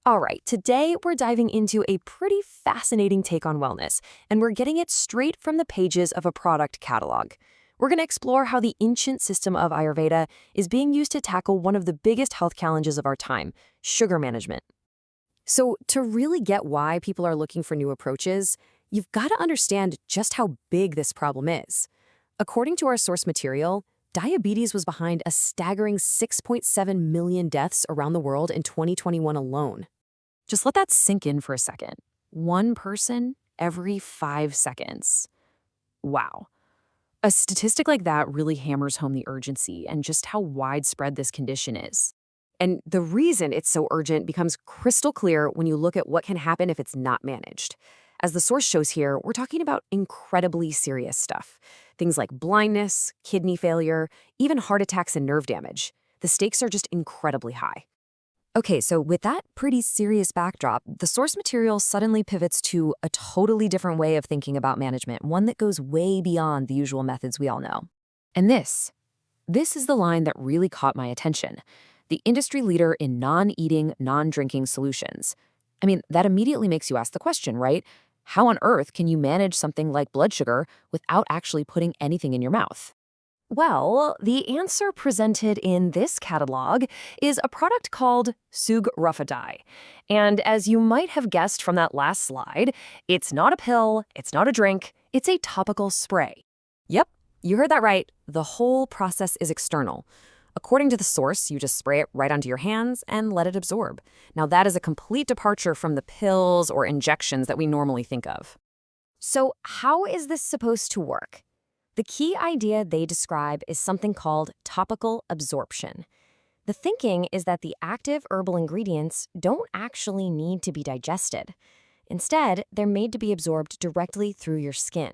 All right, today we're diving into a pretty fascinating take on wellness, and we're getting it straight from the pages of a product catalog. We're going to explore how the ancient system of Ayurveda is being used to tackle one of the biggest health challenges of our time, sugar management. So, to really get why people are looking for new approaches, you've got to understand just how big this problem is. According to our source material, diabetes was behind a staggering 6.7 million deaths around the world in 2021 alone. Just let that sink in for a second. One person every 5 seconds. Wow. A statistic like that really hammers home the urgency and just how widespread this condition is. And the reason it's so urgent becomes crystal clear when you look at what can happen if it's not managed. As the source shows here, we're talking about incredibly serious stuff. Things like blindness, kidney failure, even heart attacks and nerve damage. The stakes are just incredibly high. Okay, so with that pretty serious backdrop, the source material suddenly pivots to a totally different way of thinking about management, one that goes way beyond the usual methods we all know. And this is the line that really caught my attention. The industry leader in non-eating, non-drinking solutions. I mean, that immediately makes you ask the question, right? How on earth can you manage something like blood sugar without actually putting anything in your mouth? Well, the answer presented in this catalog is a product called Sugrodhi. And as you might have guessed from that last slide, it's not a pill, it's not a drink, it's a topical spray. Yep, you heard that right. The whole process is external. According to the source, you just spray it right onto your hands and let it absorb. Now, that is a complete departure from the pills or injections that we normally think of. So, how is this supposed to work? The key idea they describe is something called topical absorption. The thinking is that the active herbal ingredients don't actually need to be digested. Instead, they're made to be absorbed directly through your skin.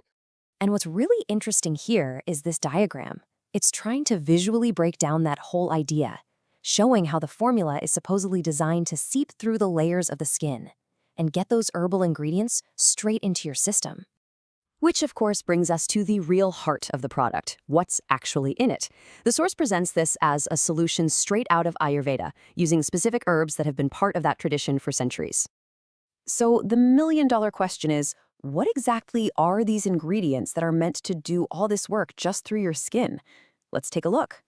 And what's really interesting here is this diagram. It's trying to visually break down that whole idea, showing how the formula is supposedly designed to seep through the layers of the skin and get those herbal ingredients straight into your system. Which, of course, brings us to the real heart of the product, what's actually in it. The source presents this as a solution straight out of Ayurveda, using specific herbs that have been part of that tradition for centuries. So the million-dollar question is, what exactly are these ingredients that are meant to do all this work just through your skin? Let's take a look.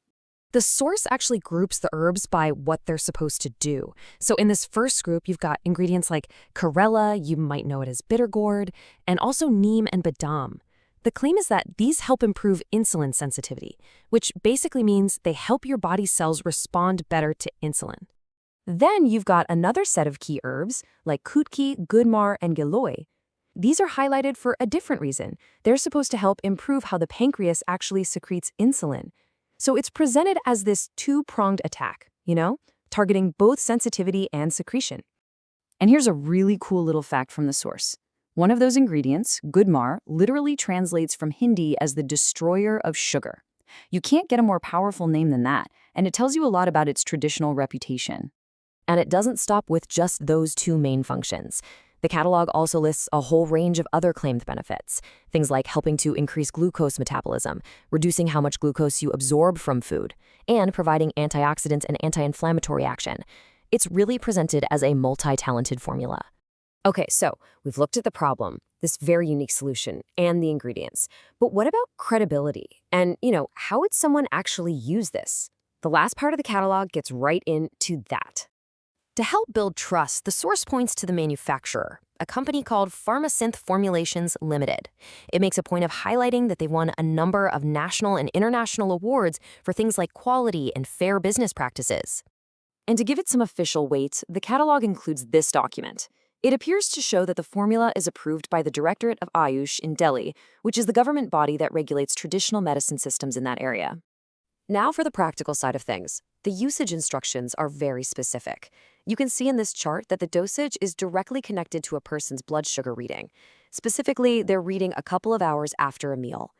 The source actually groups the herbs by what they're supposed to do. So in this first group, you've got ingredients like chlorella, you might know it as bitter gourd, and also neem and badam. The claim is that these help improve insulin sensitivity, which basically means they help your body cells respond better to insulin. Then you've got another set of key herbs like kutki, gudmar, and giloy. These are highlighted for a different reason. They're supposed to help improve how the pancreas actually secretes insulin. So it's presented as this two-pronged attack, targeting both sensitivity and secretion. And here's a really cool little fact from the source. One of those ingredients, gudmar, literally translates from Hindi as the destroyer of sugar. You can't get a more powerful name than that, and it tells you a lot about its traditional reputation. And it doesn't stop with just those two main functions. The catalog also lists a whole range of other claimed benefits, things like helping to increase glucose metabolism, reducing how much glucose you absorb from food, and providing antioxidants and anti-inflammatory action. It's really presented as a multi-talented formula. Okay, so we've looked at the problem, this very unique solution, and the ingredients. But what about credibility? And, how would someone actually use this? The last part of the catalog gets right into that. To help build trust, the source points to the manufacturer, a company called Pharmasynth Formulations Limited. It makes a point of highlighting that they won a number of national and international awards for things like quality and fair business practices. And to give it some official weight, the catalog includes this document. It appears to show that the formula is approved by the Directorate of Ayush in Delhi, which is the government body that regulates traditional medicine systems in that area. Now for the practical side of things. The usage instructions are very specific. You can see in this chart that the dosage is directly connected to a person's blood sugar reading. Specifically, they're reading a couple of hours after a meal.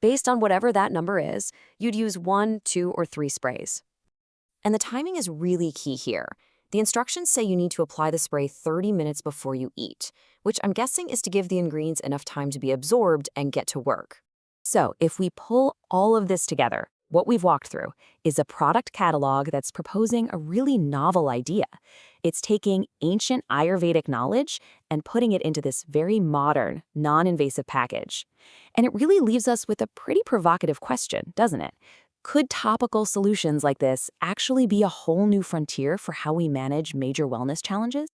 Based on whatever that number is, you'd use 1, 2, or 3 sprays. And the timing is really key here. The instructions say you need to apply the spray 30 minutes before you eat, which I'm guessing is to give the ingredients enough time to be absorbed and get to work. So if we pull all of this together, what we've walked through is a product catalog that's proposing a really novel idea. It's taking ancient Ayurvedic knowledge and putting it into this very modern, non-invasive package. And it really leaves us with a pretty provocative question, doesn't it? Could topical solutions like this actually be a whole new frontier for how we manage major wellness challenges?